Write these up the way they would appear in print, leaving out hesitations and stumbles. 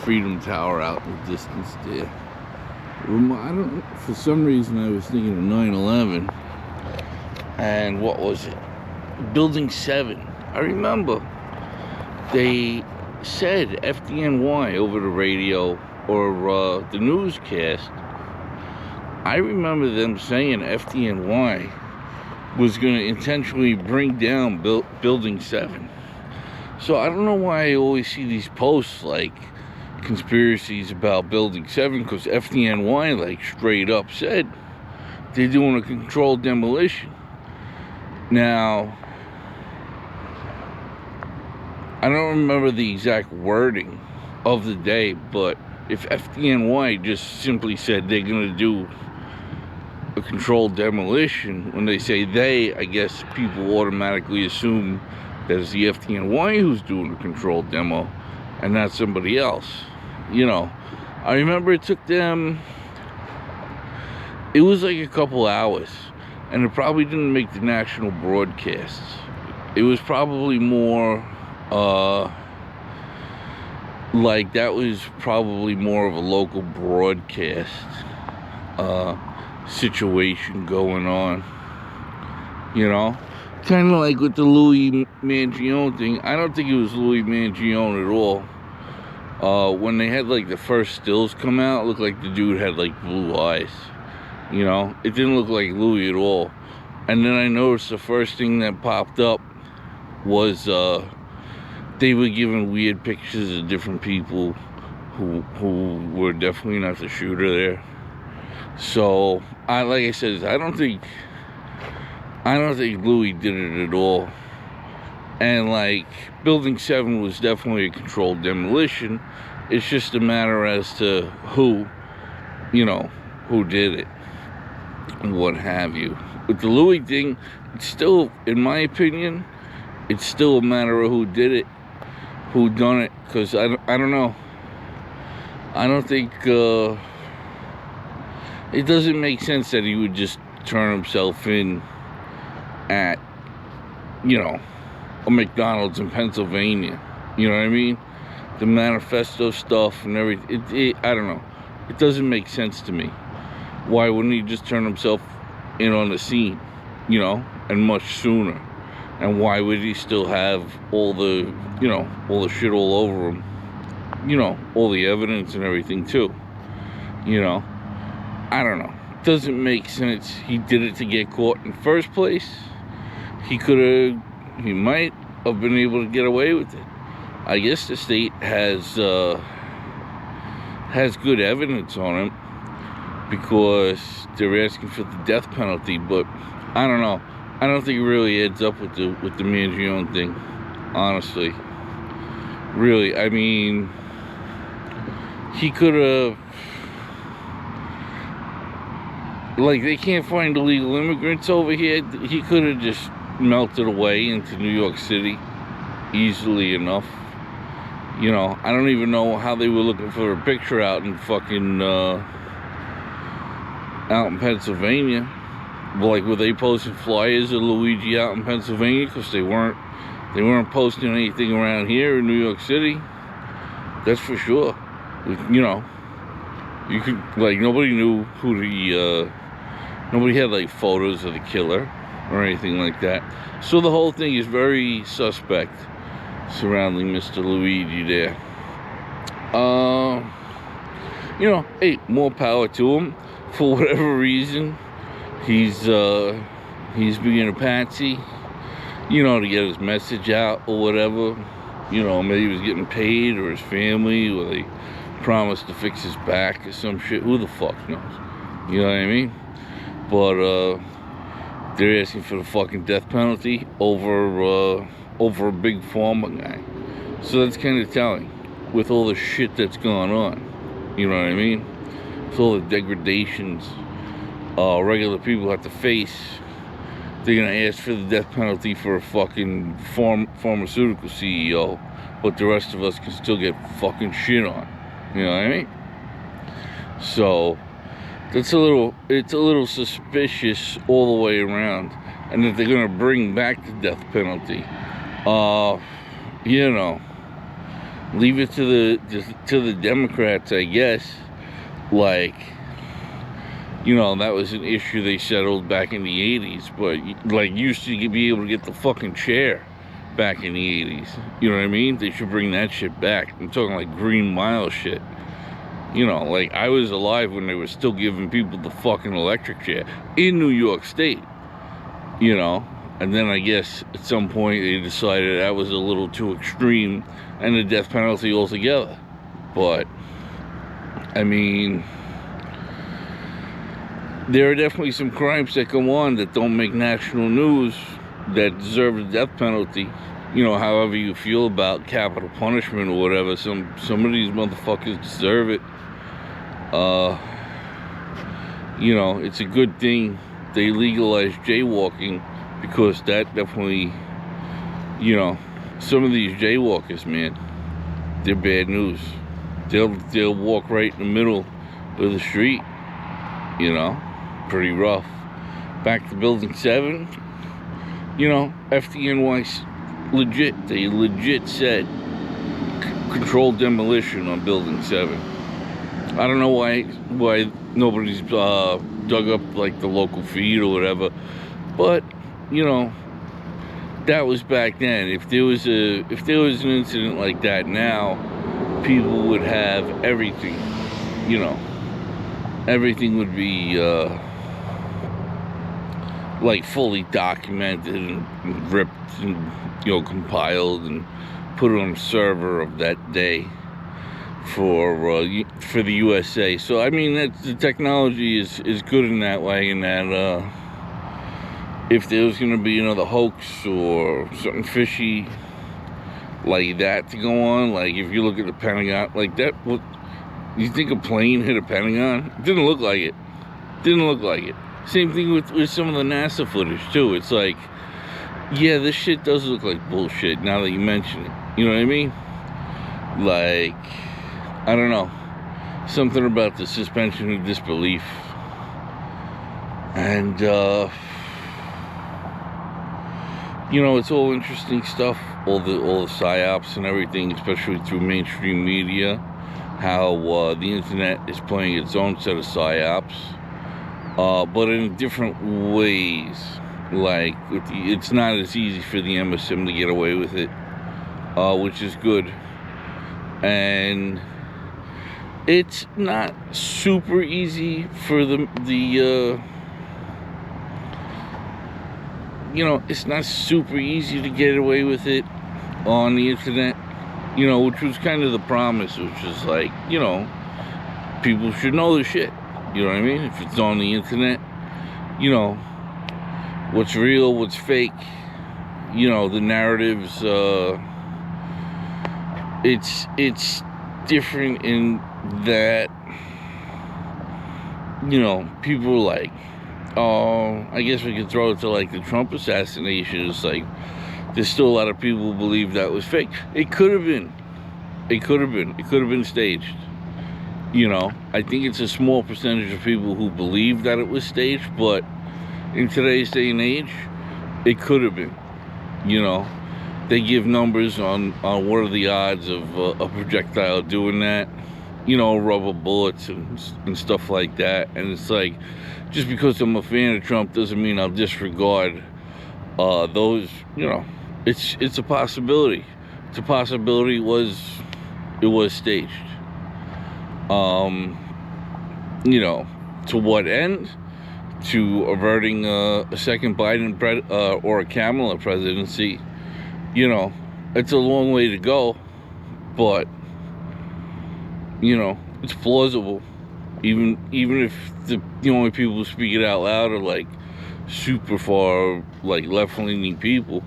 Freedom Tower out in the distance there. I don't. For some reason, I was thinking of 9/11. And what was it? Building 7. I remember they said FDNY over the radio or the newscast. I remember them saying FDNY was going to intentionally bring down Building 7. So I don't know why I always see these posts like conspiracies about Building 7, because FDNY like straight up said they're doing a controlled demolition. Now, I don't remember the exact wording of the day, but if FDNY just simply said they're going to do a controlled demolition, when they say they, I guess people automatically assume that it's the FDNY who's doing a controlled demo and not somebody else. You know, I remember it took them, it was like a couple hours, and it probably didn't make the national broadcasts. It was probably more like that was probably more of a local broadcast situation going on, you know, kind of like with the Louis Mangione thing. I don't think it was Louis Mangione at all. When they had like the first stills come out, it looked like the dude had like blue eyes, you know, it didn't look like Louis at all. And then I noticed the first thing that popped up was they were giving weird pictures of different people who were definitely not the shooter there. So like I said, I don't think Louis did it at all. And like Building 7 was definitely a controlled demolition. It's just a matter as to who, you know, who did it and what have you. With the Louis thing, it's still, in my opinion, it's still a matter of who did it, who done it, because I don't know. I don't think it doesn't make sense that he would just turn himself in at, you know, a McDonald's in Pennsylvania. You know what I mean? The manifesto stuff and everything. I don't know. It doesn't make sense to me. Why wouldn't he just turn himself in on the scene, you know, and much sooner? And why would he still have all the, you know, all the shit all over him? You know, all the evidence and everything too. You know, I don't know. It doesn't make sense. He did it to get caught in the first place. He might have been able to get away with it. I guess the state has good evidence on him because they're asking for the death penalty, but I don't know. I don't think it really adds up with the Mangione thing, honestly. Really, I mean, he could have, like, they can't find illegal immigrants over here. He could have just melted away into New York City easily enough. You know, I don't even know how they were looking for a picture out in fucking out in Pennsylvania. Like, were they posting flyers of Luigi out in Pennsylvania? Because they weren't posting anything around here in New York City. That's for sure. You know, you could, like, nobody knew who nobody had like photos of the killer or anything like that. So the whole thing is very suspect surrounding Mr. Luigi there. You know, hey, more power to him. For whatever reason, he's being a patsy, you know, to get his message out or whatever. You know, maybe he was getting paid, or his family, or they promised to fix his back or some shit. Who the fuck knows? You know what I mean? But they're asking for the fucking death penalty over a big pharma guy. So that's kind of telling with all the shit that's going on. You know what I mean? With all the degradations regular people have to face. They're gonna ask for the death penalty for a fucking pharmaceutical CEO, but the rest of us can still get fucking shit on. You know what I mean? So it's a little suspicious all the way around. And that they're gonna bring back the death penalty, you know, Leave it to the Democrats, I guess. Like, you know, that was an issue they settled back in the 80s, but like, used to be able to get the fucking chair back in the 80s. You know what I mean? They should bring that shit back. I'm talking like Green Mile shit. You know, like, I was alive when they were still giving people the fucking electric chair in New York State, you know. And then I guess at some point they decided that was a little too extreme and the death penalty altogether. But, I mean, there are definitely some crimes that go on that don't make national news that deserve the death penalty. You know, however you feel about capital punishment or whatever, some of these motherfuckers deserve it. You know, it's a good thing they legalized jaywalking, because that definitely, you know, some of these jaywalkers, man, they're bad news. They'll walk right in the middle of the street, you know, pretty rough. Back to Building 7, you know, FDNY legit, they legit said controlled demolition on Building 7. I don't know why nobody's dug up like the local feed or whatever, but you know, that was back then. If there was an incident like that now, people would have everything. You know, everything would be like fully documented and ripped and, you know, compiled and put on a server of that day for the USA. So I mean, the technology is good in that way, in that if there was going to be another hoax or something fishy like that to go on, like if you look at the Pentagon, like that, what, you think a plane hit a Pentagon? It didn't look like it. Didn't look like it. Same thing with some of the NASA footage too. It's like, yeah, this shit does look like bullshit now that you mention it. You know what I mean? Like, I don't know, something about the suspension of disbelief. And you know, it's all interesting stuff, all the psyops and everything, especially through mainstream media, how the internet is playing its own set of psyops, but in different ways. Like, it's not as easy for the MSM to get away with it, which is good. And it's not super easy for you know, it's not super easy to get away with it on the internet, you know, which was kind of the promise, which is like, you know, people should know the shit, you know what I mean? If it's on the internet, you know, what's real, what's fake, you know, the narratives, it's different in that, you know, people are like, oh, I guess we could throw it to like the Trump assassination. It's like, there's still a lot of people who believe that was fake. It could have been. It could have been. It could have been staged. You know, I think it's a small percentage of people who believe that it was staged, but in today's day and age, it could have been. You know, they give numbers on what are the odds of a projectile doing that. You know, rubber bullets and stuff like that. And it's like, just because I'm a fan of Trump doesn't mean I'll disregard those, you know, it's a possibility. It's a possibility. It was staged. You know, to what end? To averting a second Biden or a Kamala presidency. You know, it's a long way to go, but you know, it's plausible. Even if the only people who speak it out loud are like super far, like, left-leaning people,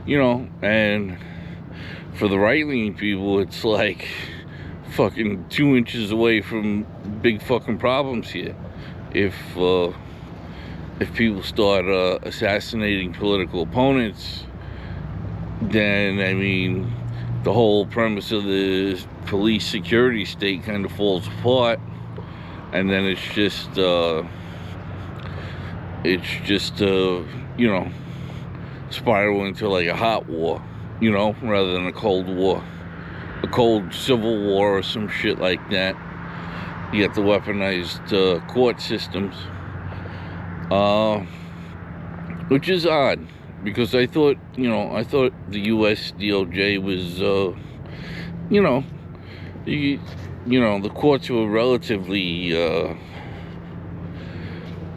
you know. And for the right-leaning people, it's like fucking 2 inches away from big fucking problems here. If people start assassinating political opponents, then, I mean, the whole premise of the police security state kind of falls apart. And then it's just you know, spiral into like a hot war, you know, rather than a cold war. a cold civil war or some shit like that. You got the weaponized court systems, which is odd, because I thought the U.S. DOJ was, the courts were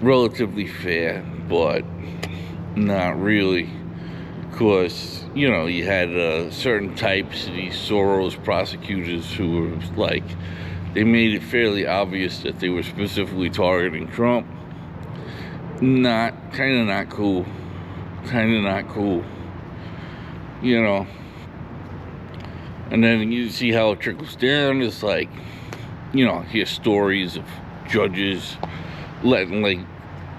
relatively fair, but not really, because you had certain types of these Soros prosecutors who were like, they made it fairly obvious that they were specifically targeting Trump. Kind of not cool. And then you see how it trickles down. It's like, hear stories of judges letting, like,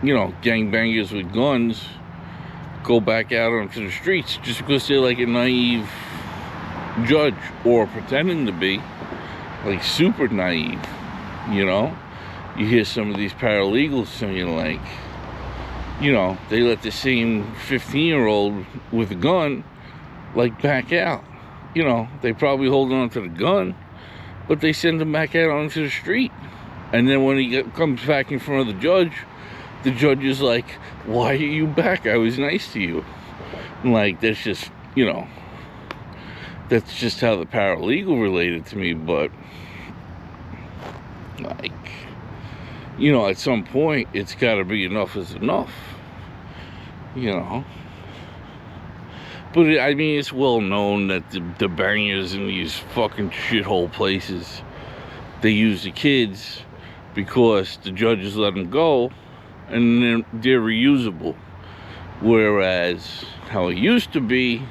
gangbangers with guns go back out onto the streets just because they're like a naive judge, or pretending to be like super naive. You hear some of these paralegals saying, like, they let the same 15-year-old with a gun like back out. They probably hold on to the gun, but they send him back out onto the street. And then when he comes back in front of the judge is like, why are you back? I was nice to you. And like, that's just, that's just how the paralegal related to me. But like, at some point, it's got to be enough is enough. But I mean, it's well known that the bangers in these fucking shithole places, they use the kids because the judges let them go, and they're reusable. Whereas how it used to be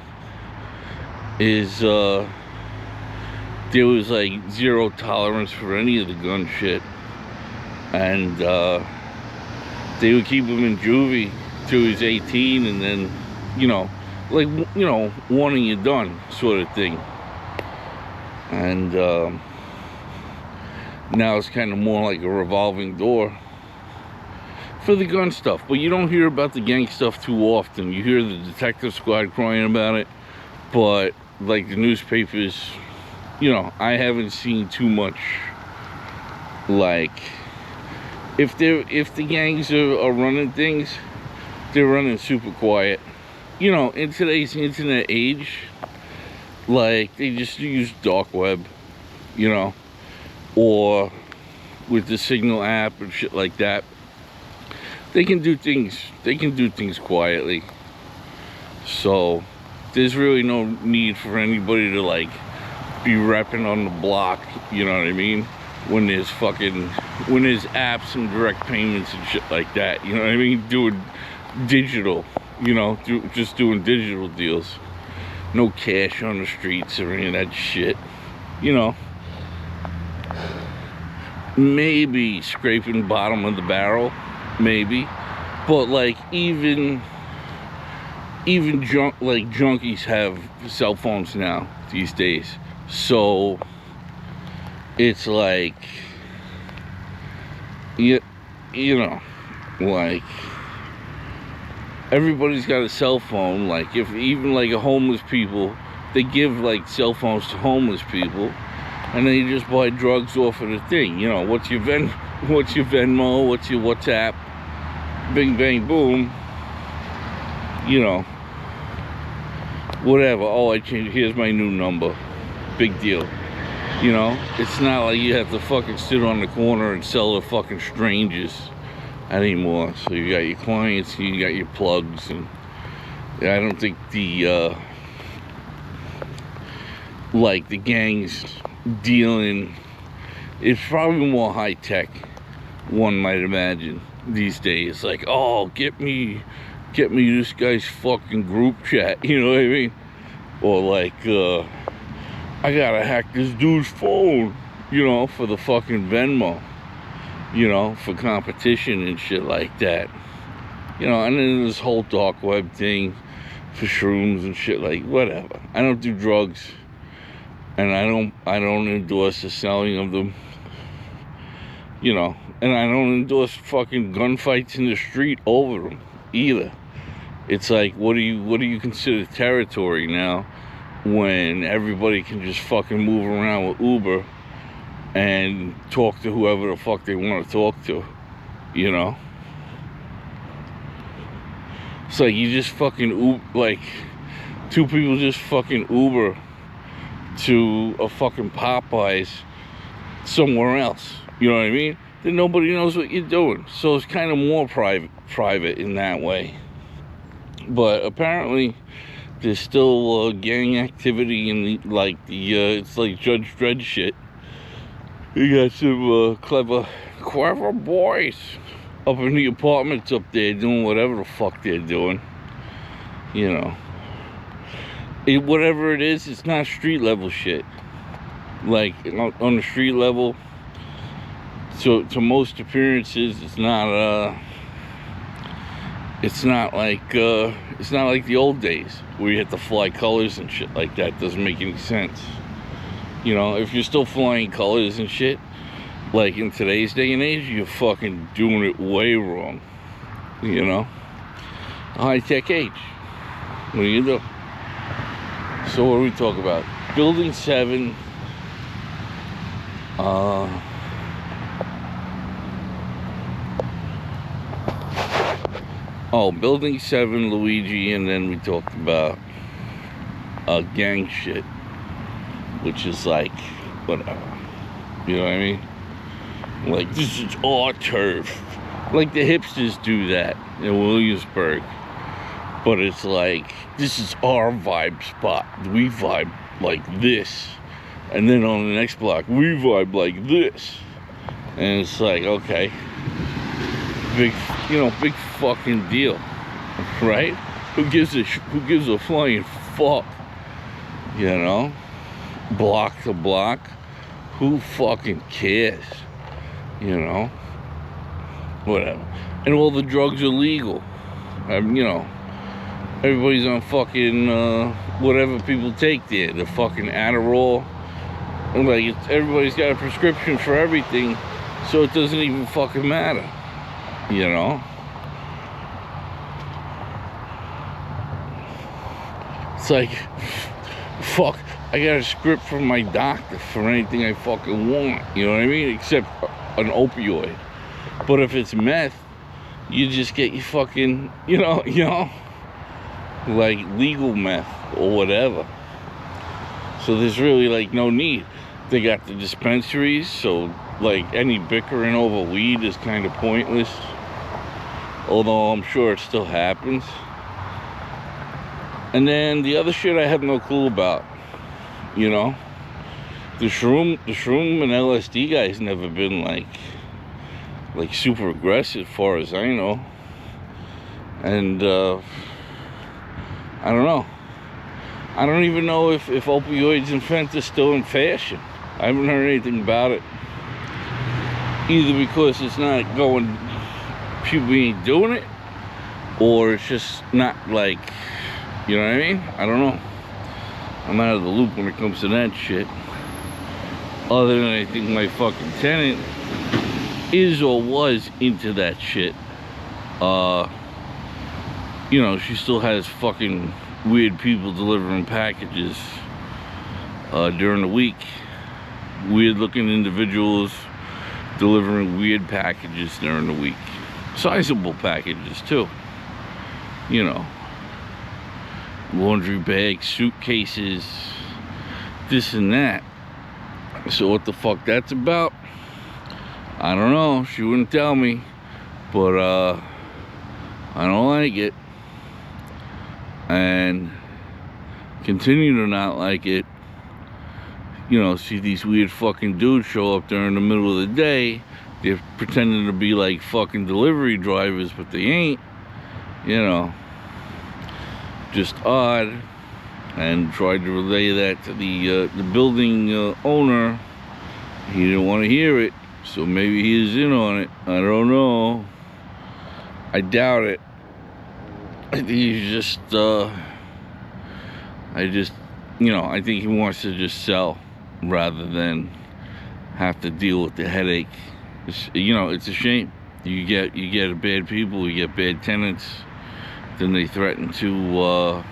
is there was like zero tolerance for any of the gun shit, and they would keep him in juvie till he's 18, and then one and you're done sort of thing. And now it's kind of more like a revolving door for the gun stuff. But you don't hear about the gang stuff too often. You hear the detective squad crying about it, but like the newspapers, I haven't seen too much. Like, if the gangs are running things, they're running super quiet. In today's internet age, like, they just use dark web, or with the Signal app and shit like that. They can do things quietly. So there's really no need for anybody to like be repping on the block, you know what I mean? When there's apps and direct payments and shit like that, you know what I mean? Doing digital, just doing digital deals. No cash on the streets or any of that shit, Maybe scraping bottom of the barrel, maybe. But like, even junkies have cell phones now these days. So it's like, like, everybody's got a cell phone. Like, if even like a homeless people, they give like cell phones to homeless people, and then you just buy drugs off of the thing. What's your Venmo, what's your WhatsApp, bing bang boom, whatever. Oh, I changed, here's my new number, big deal. It's not like you have to fucking sit on the corner and sell to fucking strangers anymore. So you got your clients, you got your plugs, and I don't think the gangs dealing, it's probably more high tech, one might imagine, these days. Like, oh, get me this guy's fucking group chat, you know what I mean? Or like, I gotta hack this dude's phone, for the fucking Venmo, for competition and shit like that. And then this whole dark web thing for shrooms and shit, like, whatever. I don't do drugs, and I don't endorse the selling of them, and I don't endorse fucking gunfights in the street over them either. It's like, what do you consider territory now when everybody can just fucking move around with Uber and talk to whoever the fuck they want to talk to, you know? It's like you just fucking like two people just fucking Uber to a fucking Popeyes somewhere else, you know what I mean? Then nobody knows what you're doing, so it's kind of more private in that way. But apparently there's still gang activity in the it's like Judge Dredd shit. You got some clever boys up in the apartments up there doing whatever the fuck they're doing, you know. Whatever it is, it's not street level shit. Like on the street level, so to most appearances, it's not like the old days where you had to fly colors and shit like that. Doesn't make any sense. You know, if you're still flying colors and shit, like in today's day and age, you're fucking doing it way wrong. You know, high-tech age. What do you do? So what do we talk about? Building 7. Building 7, Luigi, and then we talked about gang shit, which is like, whatever. You know what I mean? Like, this is our turf. Like the hipsters do that in Williamsburg. But it's like, this is our vibe spot. We vibe like this. And then on the next block, we vibe like this. And it's like, okay. Big fucking deal. Right? Who gives a flying fuck? You know? Block to block. Who fucking cares? You know? Whatever. And all the drugs are legal. You know, everybody's on fucking whatever people take there. The fucking Adderall. And like, everybody's got a prescription for everything, so it doesn't even fucking matter. You know? It's like, fuck, I got a script from my doctor for anything I fucking want. You know what I mean? Except an opioid. But if it's meth, you just get your fucking, you know, like legal meth or whatever. So there's really like no need. They got the dispensaries, so like any bickering over weed is kind of pointless. Although I'm sure it still happens. And then the other shit I have no clue about, you know. The shroom and LSD guy's never been like super aggressive, as far as I know. And I don't know. I don't even know if opioids and fentanyl are still in fashion. I haven't heard anything about it. Either because it's not going, people ain't doing it, or it's just not like, you know what I mean? I don't know. I'm out of the loop when it comes to that shit. Other than I think my fucking tenant is or was into that shit. You know, she still has fucking weird people delivering packages during the week. Weird looking individuals delivering weird packages during the week. Sizable packages too. You know, laundry bags, suitcases, this and that. So what the fuck that's about, I don't know. She wouldn't tell me, but I don't like it, and continue to not like it. You know, see these weird fucking dudes show up there in the middle of the day. They're pretending to be like fucking delivery drivers, but they ain't. You know, just odd. And tried to relay that to the building owner. He didn't want to hear it, so maybe he is in on it. I don't know. I doubt it. I think he's just, you know, I think he wants to just sell rather than have to deal with the headache. You know, it's a shame. You get bad people, you get bad tenants, then they threaten to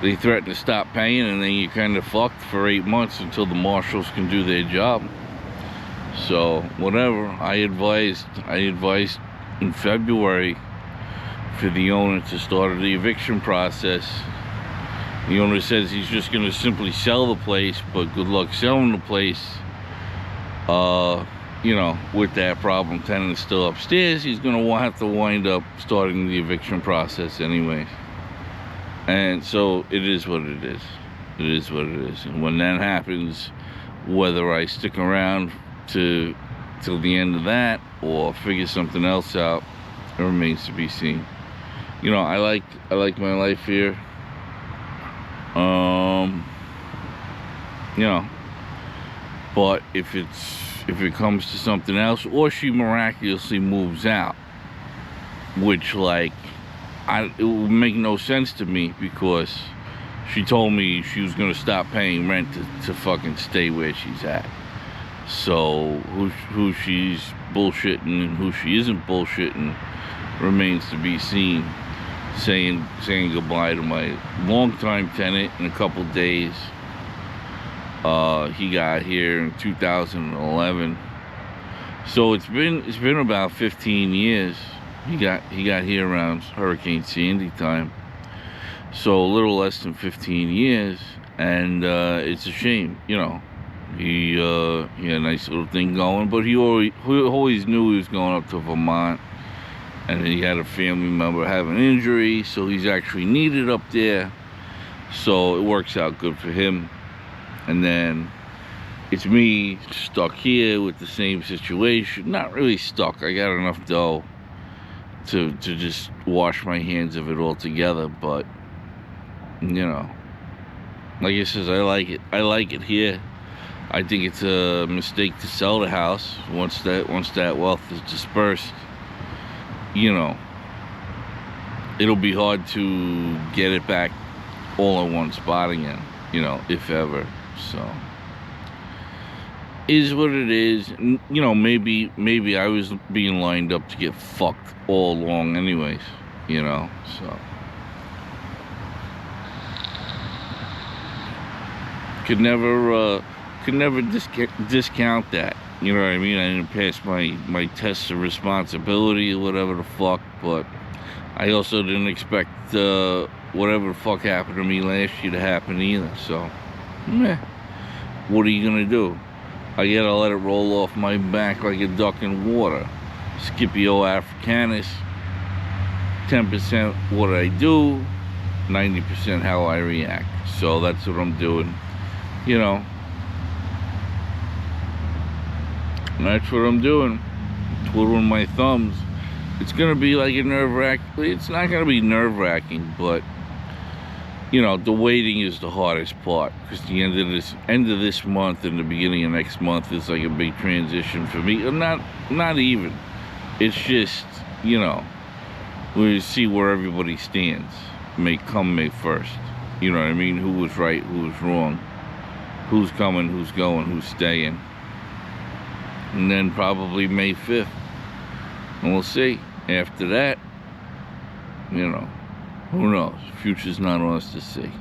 they threaten to stop paying, and then you're kind of fucked for 8 months until the marshals can do their job. So whatever. I advised in February for the owner to start the eviction process. The owner says he's just going to simply sell the place, but good luck selling the place. You know, with that problem, tenant is still upstairs. He's going to have to wind up starting the eviction process anyways. And so it is what it is. It is what it is. And when that happens, whether I stick around till the end of that or figure something else out, it remains to be seen. You know, I like my life here. You know, but if it comes to something else, or she miraculously moves out, which, like, it would make no sense to me, because she told me she was gonna stop paying rent to fucking stay where she's at. So who she's bullshitting and who she isn't bullshitting remains to be seen. Saying goodbye to my longtime tenant in a couple days. He got here in 2011, so it's been about 15 years. He got here around Hurricane Sandy time, so a little less than 15 years, and it's a shame. You know, he had a nice little thing going, but he always knew he was going up to Vermont, and he had a family member have an injury, so he's actually needed up there, so it works out good for him. And then it's me stuck here with the same situation. Not really stuck. I got enough dough to just wash my hands of it all together, but you know, like I says, I like it here. I think it's a mistake to sell the house once that wealth is dispersed. You know, it'll be hard to get it back all in one spot again, you know, if ever. So is what it is. You know, maybe I was being lined up to get fucked all along anyways, you know. So could never discount that. You know what I mean? I didn't pass my test of responsibility or whatever the fuck, but I also didn't expect whatever the fuck happened to me last year to happen either. So, meh. What are you gonna do? I gotta let it roll off my back like a duck in water. Scipio Africanus. 10% what I do, 90% how I react. So that's what I'm doing. You know. And that's what I'm doing. Twiddling my thumbs. It's gonna be like a nerve-wracking. It's not gonna be nerve-wracking, but you know, the waiting is the hardest part, because the end of this month and the beginning of next month is like a big transition for me. Not even. It's just, you know, we see where everybody stands. May 1st. You know what I mean? Who was right? Who was wrong? Who's coming? Who's going? Who's staying? And then probably May 5th. And we'll see. After that, you know, who knows? Future's not on us to see.